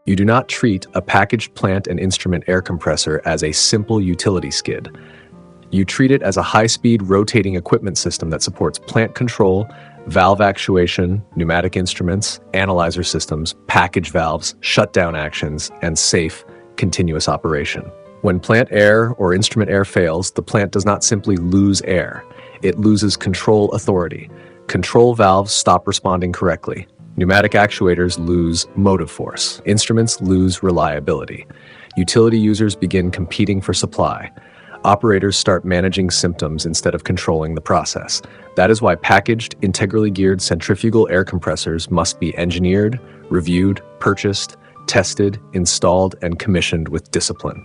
You do not treat a packaged plant and instrument air compressor as a simple utility skid. You treat it as a high-speed rotating equipment system that supports plant control, valve actuation, pneumatic instruments, analyzer systems, package valves, shutdown actions, and safe, continuous operation. When plant air or instrument air fails, the plant does not simply lose air. It loses control authority. Control valves stop responding correctly. Pneumatic actuators lose motive force. Instruments lose reliability. Utility users begin competing for supply. Operators start managing symptoms instead of controlling the process. That is why packaged, integrally geared centrifugal air compressors must be engineered, reviewed, purchased, tested, installed, and commissioned with discipline.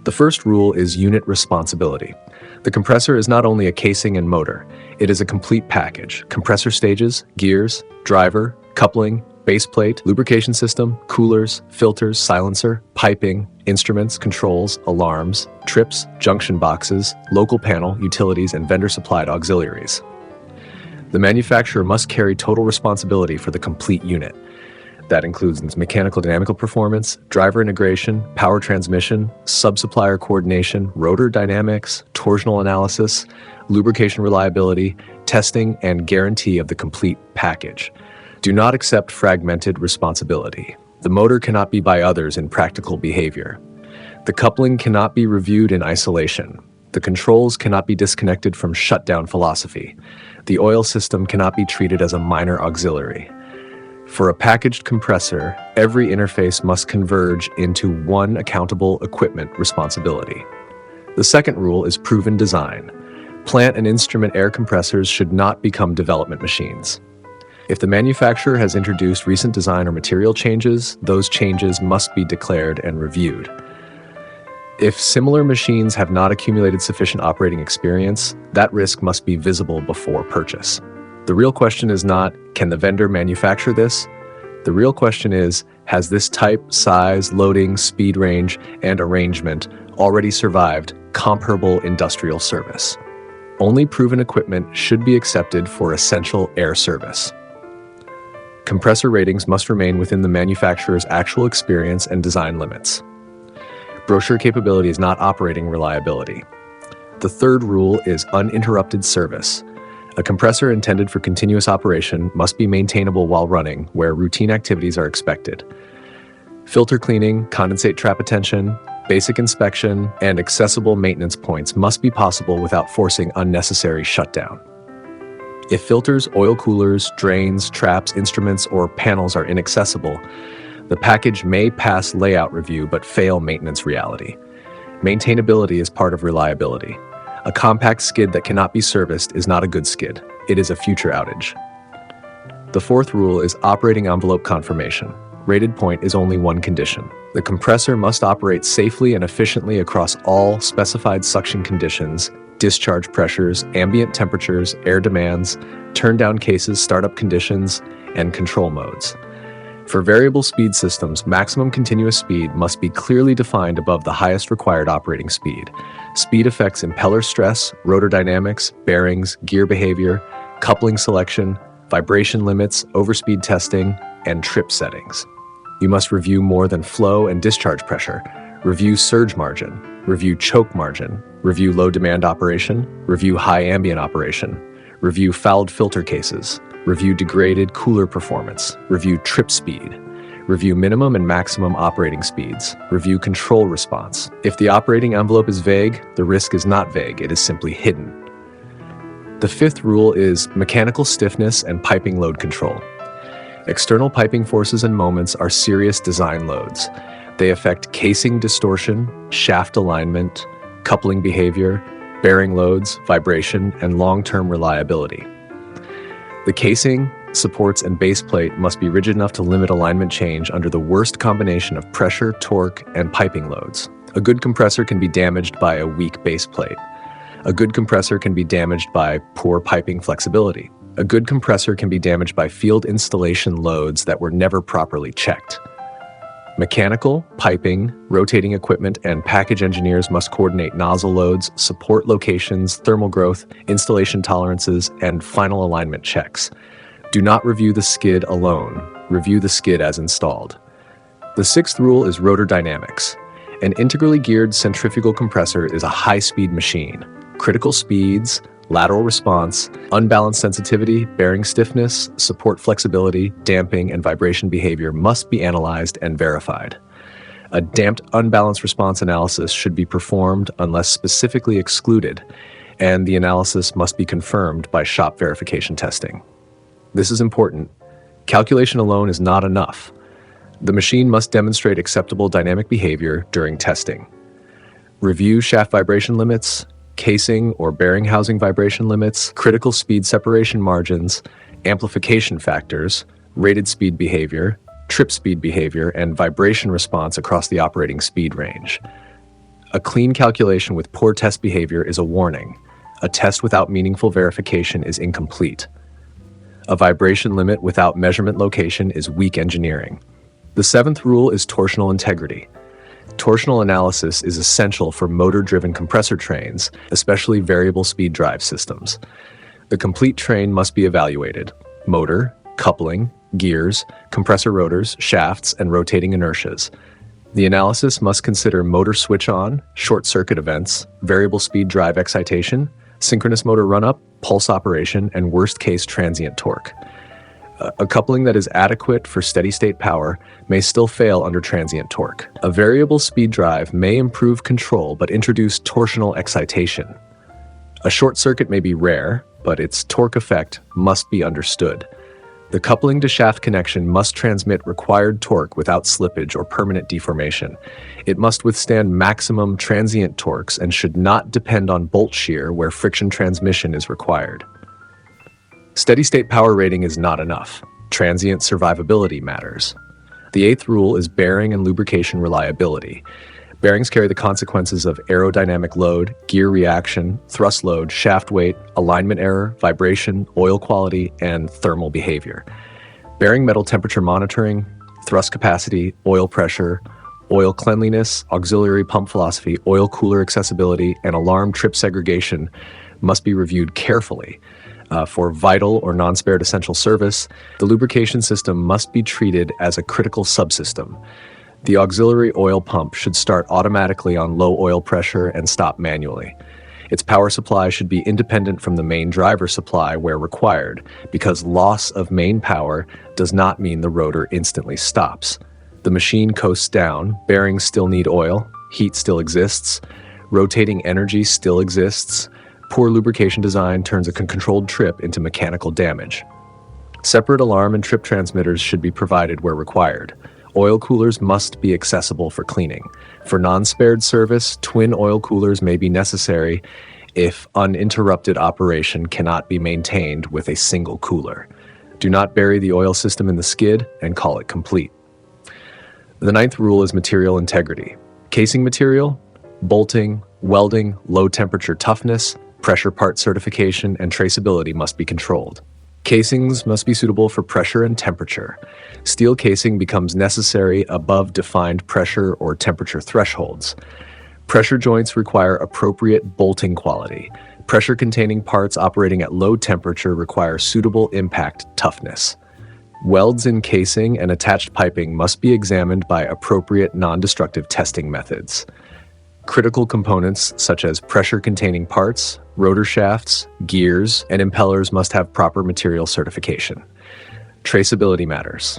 The first rule is unit responsibility. The compressor is not only a casing and motor, it is a complete package. Compressor stages, gears, driver, coupling, base plate, lubrication system, coolers, filters, silencer, piping, instruments, controls, alarms, trips, junction boxes, local panel, utilities, and vendor-supplied auxiliaries. The manufacturer must carry total responsibility for the complete unit. That includes mechanical dynamical performance, driver integration, power transmission, sub-supplier coordination, rotor dynamics, torsional analysis, lubrication reliability, testing, and guarantee of the complete package. Do not accept fragmented responsibility. The motor cannot be by others in practical behavior. The coupling cannot be reviewed in isolation. The controls cannot be disconnected from shutdown philosophy. The oil system cannot be treated as a minor auxiliary. For a packaged compressor, every interface must converge into one accountable equipment responsibility. The second rule is proven design. Plant and instrument air compressors should not become development machines. If the manufacturer has introduced recent design or material changes, those changes must be declared and reviewed. If similar machines have not accumulated sufficient operating experience, that risk must be visible before purchase. The real question is not, can the vendor manufacture this? The real question is, has this type, size, loading, speed range, and arrangement already survived comparable industrial service? Only proven equipment should be accepted for essential air service. Compressor ratings must remain within the manufacturer's actual experience and design limits. Brochure capability is not operating reliability. The third rule is uninterrupted service. A compressor intended for continuous operation must be maintainable while running, where routine activities are expected. Filter cleaning, condensate trap attention, basic inspection, and accessible maintenance points must be possible without forcing unnecessary shutdown. If filters, oil coolers, drains, traps, instruments, or panels are inaccessible, the package may pass layout review but fail maintenance reality. Maintainability is part of reliability. A compact skid that cannot be serviced is not a good skid. It is a future outage. The fourth rule is operating envelope confirmation. Rated point is only one condition. The compressor must operate safely and efficiently across all specified suction conditions, discharge pressures, ambient temperatures, air demands, turn-down cases, startup conditions, and control modes. For variable speed systems, maximum continuous speed must be clearly defined above the highest required operating speed. Speed affects impeller stress, rotor dynamics, bearings, gear behavior, coupling selection, vibration limits, overspeed testing, and trip settings. You must review more than flow and discharge pressure, review surge margin, review choke margin, review low demand operation, review high ambient operation, review fouled filter cases, review degraded cooler performance, review trip speed, review minimum and maximum operating speeds, review control response. If the operating envelope is vague, the risk is not vague, it is simply hidden. The fifth rule is mechanical stiffness and piping load control. External piping forces and moments are serious design loads. They affect casing distortion, shaft alignment, coupling behavior, bearing loads, vibration, and long-term reliability. The casing, supports, and base plate must be rigid enough to limit alignment change under the worst combination of pressure, torque, and piping loads. A good compressor can be damaged by a weak base plate. A good compressor can be damaged by poor piping flexibility. A good compressor can be damaged by field installation loads that were never properly checked. Mechanical, piping, rotating equipment, and package engineers must coordinate nozzle loads, support locations, thermal growth, installation tolerances, and final alignment checks. Do not review the skid alone. Review the skid as installed. The sixth rule is rotor dynamics. An integrally geared centrifugal compressor is a high-speed machine. Critical speeds, lateral response, unbalanced sensitivity, bearing stiffness, support flexibility, damping, and vibration behavior must be analyzed and verified. A damped unbalanced response analysis should be performed unless specifically excluded, and the analysis must be confirmed by shop verification testing. This is important. Calculation alone is not enough. The machine must demonstrate acceptable dynamic behavior during testing. Review shaft vibration limits, casing or bearing housing vibration limits, critical speed separation margins, amplification factors, rated speed behavior, trip speed behavior, and vibration response across the operating speed range. A clean calculation with poor test behavior is a warning. A test without meaningful verification is incomplete. A vibration limit without measurement location is weak engineering. The seventh rule is torsional integrity. Torsional analysis is essential for motor-driven compressor trains, especially variable speed drive systems. The complete train must be evaluated: motor, coupling, gears, compressor rotors, shafts, and rotating inertias. The analysis must consider motor switch-on, short-circuit events, variable speed drive excitation, synchronous motor run-up, pulse operation, and worst-case transient torque. A coupling that is adequate for steady-state power may still fail under transient torque. A variable speed drive may improve control but introduce torsional excitation. A short circuit may be rare, but its torque effect must be understood. The coupling to shaft connection must transmit required torque without slippage or permanent deformation. It must withstand maximum transient torques and should not depend on bolt shear where friction transmission is required. Steady-state power rating is not enough. Transient survivability matters. The eighth rule is bearing and lubrication reliability. Bearings carry the consequences of aerodynamic load, gear reaction, thrust load, shaft weight, alignment error, vibration, oil quality, and thermal behavior. Bearing metal temperature monitoring, thrust capacity, oil pressure, oil cleanliness, auxiliary pump philosophy, oil cooler accessibility, and alarm trip segregation must be reviewed carefully. For vital or non-spared essential service, the lubrication system must be treated as a critical subsystem. The auxiliary oil pump should start automatically on low oil pressure and stop manually. Its power supply should be independent from the main driver supply where required, because loss of main power does not mean the rotor instantly stops. The machine coasts down, bearings still need oil, heat still exists, rotating energy still exists. Poor lubrication design turns a controlled trip into mechanical damage. Separate alarm and trip transmitters should be provided where required. Oil coolers must be accessible for cleaning. For non-spared service, twin oil coolers may be necessary if uninterrupted operation cannot be maintained with a single cooler. Do not bury the oil system in the skid and call it complete. The ninth rule is material integrity. Casing material, bolting, welding, low temperature toughness, pressure part certification, and traceability must be controlled. Casings must be suitable for pressure and temperature. Steel casing becomes necessary above defined pressure or temperature thresholds. Pressure joints require appropriate bolting quality. Pressure-containing parts operating at low temperature require suitable impact toughness. Welds in casing and attached piping must be examined by appropriate non-destructive testing methods. Critical components such as pressure-containing parts, rotor shafts, gears, and impellers must have proper material certification. Traceability matters.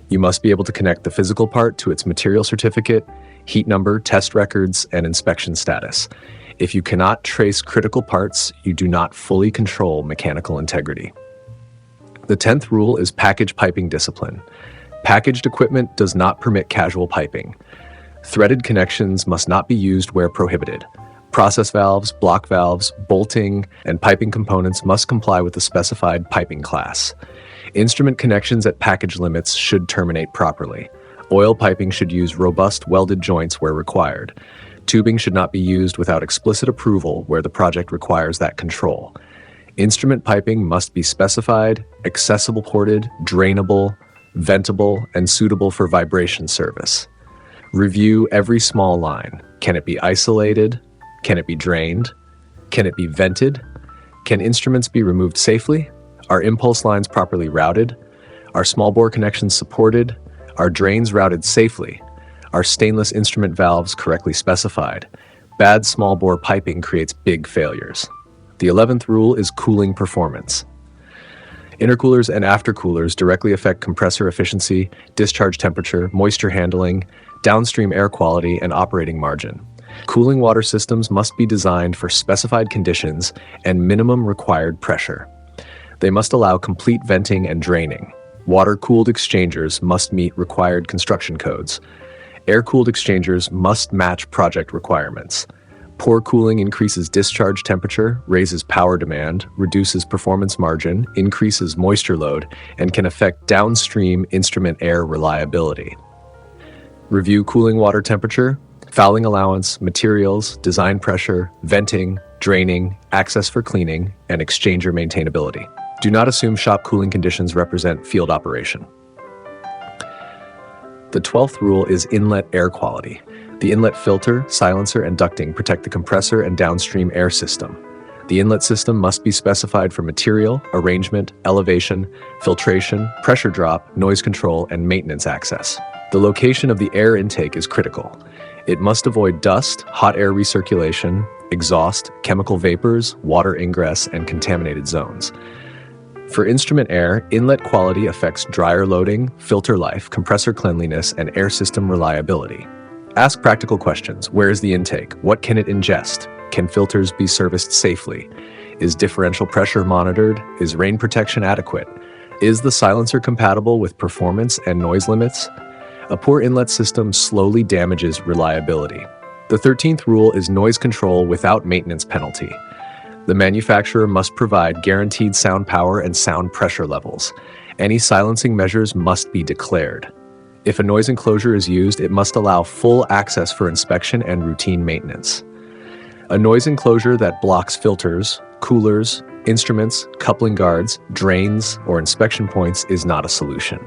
You must be able to connect the physical part to its material certificate, heat number, test records, and inspection status. If you cannot trace critical parts, you do not fully control mechanical integrity. The 10th rule is package piping discipline. Packaged equipment does not permit casual piping. Threaded connections must not be used where prohibited. Process valves, block valves, bolting, and piping components must comply with the specified piping class. Instrument connections at package limits should terminate properly. Oil piping should use robust welded joints where required. Tubing should not be used without explicit approval where the project requires that control. Instrument piping must be specified, accessible ported, drainable, ventable, and suitable for vibration service. Review every small line. Can it be isolated? Can it be drained? Can it be vented? Can instruments be removed safely? Are impulse lines properly routed? Are small bore connections supported? Are drains routed safely? Are stainless instrument valves correctly specified? Bad small bore piping creates big failures. The 11th rule is cooling performance. Intercoolers and aftercoolers directly affect compressor efficiency, discharge temperature, moisture handling, downstream air quality, and operating margin. Cooling water systems must be designed for specified conditions and minimum required pressure. They must allow complete venting and draining. Water-cooled exchangers must meet required construction codes. Air-cooled exchangers must match project requirements. Poor cooling increases discharge temperature, raises power demand, reduces performance margin, increases moisture load, and can affect downstream instrument air reliability. Review cooling water temperature, fouling allowance, materials, design pressure, venting, draining, access for cleaning, and exchanger maintainability. Do not assume shop cooling conditions represent field operation. The 12th rule is inlet air quality. The inlet filter, silencer, and ducting protect the compressor and downstream air system. The inlet system must be specified for material, arrangement, elevation, filtration, pressure drop, noise control, and maintenance access. The location of the air intake is critical. It must avoid dust, hot air recirculation, exhaust, chemical vapors, water ingress, and contaminated zones. For instrument air, inlet quality affects dryer loading, filter life, compressor cleanliness, and air system reliability. Ask practical questions. Where is the intake? What can it ingest? Can filters be serviced safely? Is differential pressure monitored? Is rain protection adequate? Is the silencer compatible with performance and noise limits? A poor inlet system slowly damages reliability. The 13th rule is noise control without maintenance penalty. The manufacturer must provide guaranteed sound power and sound pressure levels. Any silencing measures must be declared. If a noise enclosure is used, it must allow full access for inspection and routine maintenance. A noise enclosure that blocks filters, coolers, instruments, coupling guards, drains, or inspection points is not a solution.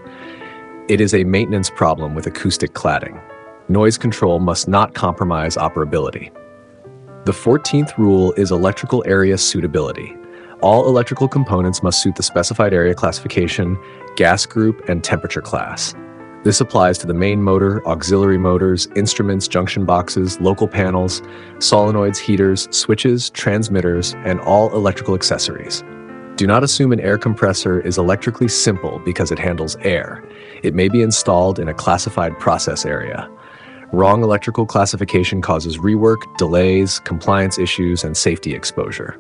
It is a maintenance problem with acoustic cladding. Noise control must not compromise operability. The 14th rule is electrical area suitability. All electrical components must suit the specified area classification, gas group, and temperature class. This applies to the main motor, auxiliary motors, instruments, junction boxes, local panels, solenoids, heaters, switches, transmitters, and all electrical accessories. Do not assume an air compressor is electrically simple because it handles air. It may be installed in a classified process area. Wrong electrical classification causes rework, delays, compliance issues, and safety exposure.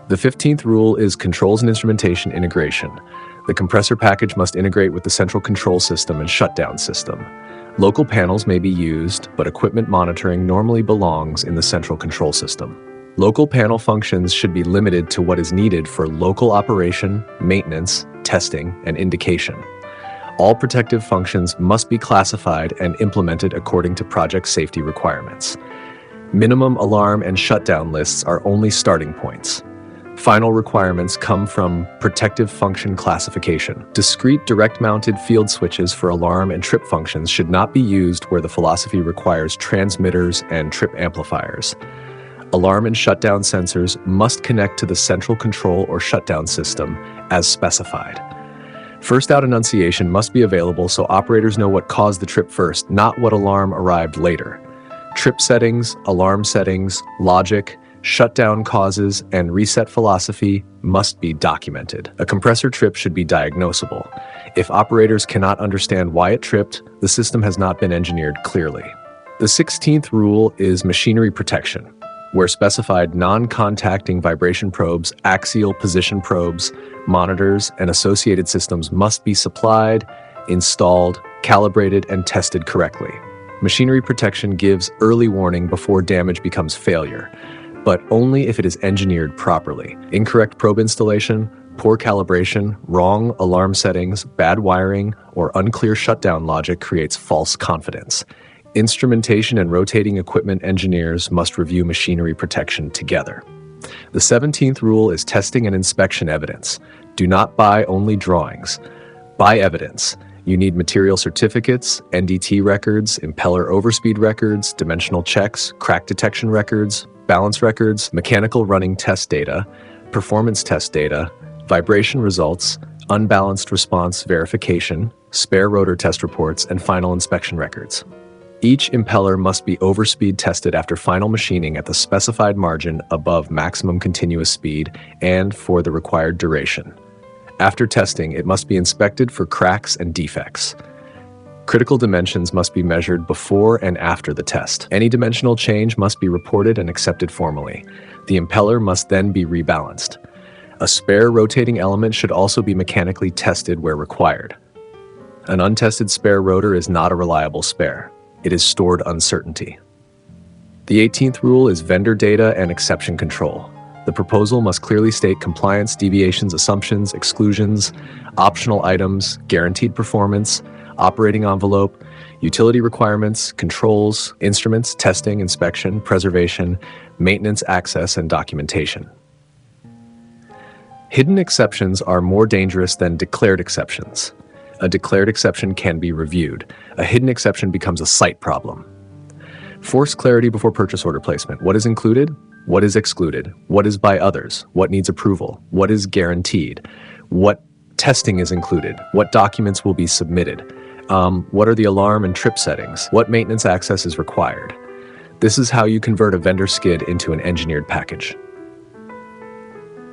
The 15th rule is controls and instrumentation integration. The compressor package must integrate with the central control system and shutdown system. Local panels may be used, but equipment monitoring normally belongs in the central control system. Local panel functions should be limited to what is needed for local operation, maintenance, testing, and indication. All protective functions must be classified and implemented according to project safety requirements. Minimum alarm and shutdown lists are only starting points. Final requirements come from protective function classification. Discrete direct-mounted field switches for alarm and trip functions should not be used where the philosophy requires transmitters and trip amplifiers. Alarm and shutdown sensors must connect to the central control or shutdown system as specified. First-out enunciation must be available so operators know what caused the trip first, not what alarm arrived later. Trip settings, alarm settings, logic, shutdown causes, and reset philosophy must be documented. A compressor trip should be diagnosable. If operators cannot understand why it tripped, the system has not been engineered clearly. The 16th rule is machinery protection, where specified non-contacting vibration probes, axial position probes, monitors, and associated systems must be supplied, installed, calibrated, and tested correctly. Machinery protection gives early warning before damage becomes failure, but only if it is engineered properly. Incorrect probe installation, poor calibration, wrong alarm settings, bad wiring, or unclear shutdown logic creates false confidence. Instrumentation and rotating equipment engineers must review machinery protection together. The 17th rule is testing and inspection evidence. Do not buy only drawings. Buy evidence. You need material certificates, NDT records, impeller overspeed records, dimensional checks, crack detection records, balance records, mechanical running test data, performance test data, vibration results, unbalanced response verification, spare rotor test reports, and final inspection records. Each impeller must be overspeed tested after final machining at the specified margin above maximum continuous speed and for the required duration. After testing, it must be inspected for cracks and defects. Critical dimensions must be measured before and after the test. Any dimensional change must be reported and accepted formally. The impeller must then be rebalanced. A spare rotating element should also be mechanically tested where required. An untested spare rotor is not a reliable spare. It is stored uncertainty. The 18th rule is vendor data and exception control. The proposal must clearly state compliance, deviations, assumptions, exclusions, optional items, guaranteed performance, operating envelope, utility requirements, controls, instruments, testing, inspection, preservation, maintenance, access, and documentation. Hidden exceptions are more dangerous than declared exceptions. A declared exception can be reviewed. A hidden exception becomes a site problem. Force clarity before purchase order placement. What is included? What is excluded? What is by others? What needs approval? What is guaranteed? What testing is included? What documents will be submitted? What are the alarm and trip settings? What maintenance access is required? This is how you convert a vendor skid into an engineered package.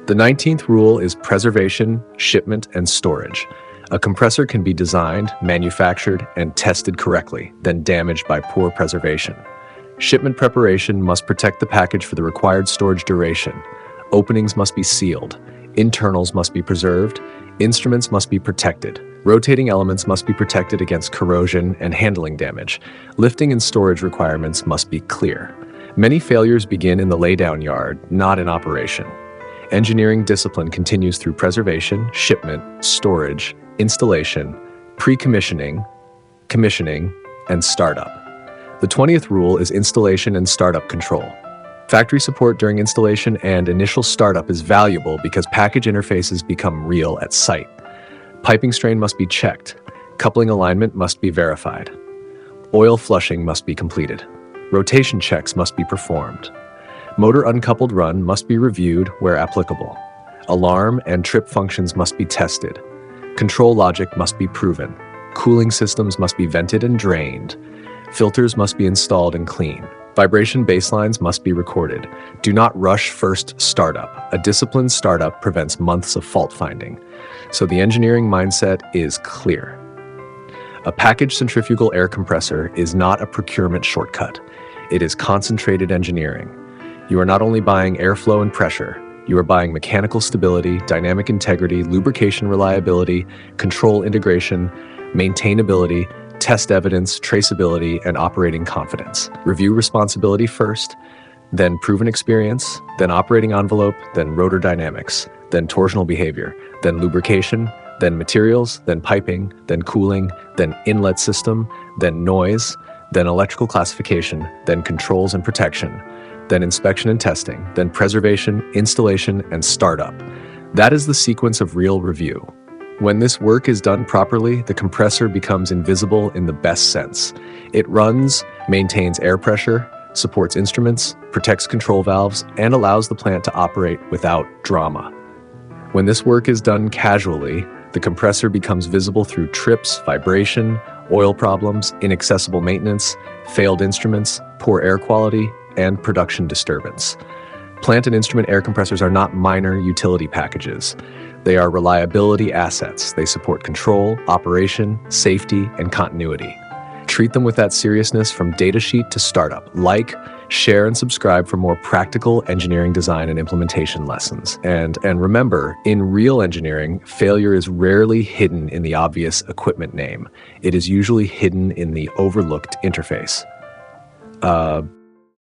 The 19th rule is preservation, shipment, and storage. A compressor can be designed, manufactured, and tested correctly, then damaged by poor preservation. Shipment preparation must protect the package for the required storage duration. Openings must be sealed. Internals must be preserved. Instruments must be protected. Rotating elements must be protected against corrosion and handling damage. Lifting and storage requirements must be clear. Many failures begin in the laydown yard, not in operation. Engineering discipline continues through preservation, shipment, storage, installation, pre-commissioning, commissioning, and startup. The 20th rule is installation and startup control. Factory support during installation and initial startup is valuable because package interfaces become real at site. Piping strain must be checked. Coupling alignment must be verified. Oil flushing must be completed. Rotation checks must be performed. Motor uncoupled run must be reviewed where applicable. Alarm and trip functions must be tested. Control logic must be proven. Cooling systems must be vented and drained. Filters must be installed and clean. Vibration baselines must be recorded. Do not rush first startup. A disciplined startup prevents months of fault finding. So the engineering mindset is clear. A packaged centrifugal air compressor is not a procurement shortcut. It is concentrated engineering. You are not only buying airflow and pressure, you are buying mechanical stability, dynamic integrity, lubrication reliability, control integration, maintainability, test evidence, traceability, and operating confidence. Review responsibility first, then proven experience, then operating envelope, then rotor dynamics, then torsional behavior, then lubrication, then materials, then piping, then cooling, then inlet system, then noise, then electrical classification, then controls and protection, then inspection and testing, then preservation, installation, and startup. That is the sequence of real review. When this work is done properly, the compressor becomes invisible in the best sense. It runs, maintains air pressure, supports instruments, protects control valves, and allows the plant to operate without drama. When this work is done casually, the compressor becomes visible through trips, vibration, oil problems, inaccessible maintenance, failed instruments, poor air quality, and production disturbance. Plant and instrument air compressors are not minor utility packages. They are reliability assets. They support control, operation, safety, and continuity. Treat them with that seriousness from datasheet to startup. Like, share, and subscribe for more practical engineering design and implementation lessons. And remember, in real engineering, failure is rarely hidden in the obvious equipment name. It is usually hidden in the overlooked interface.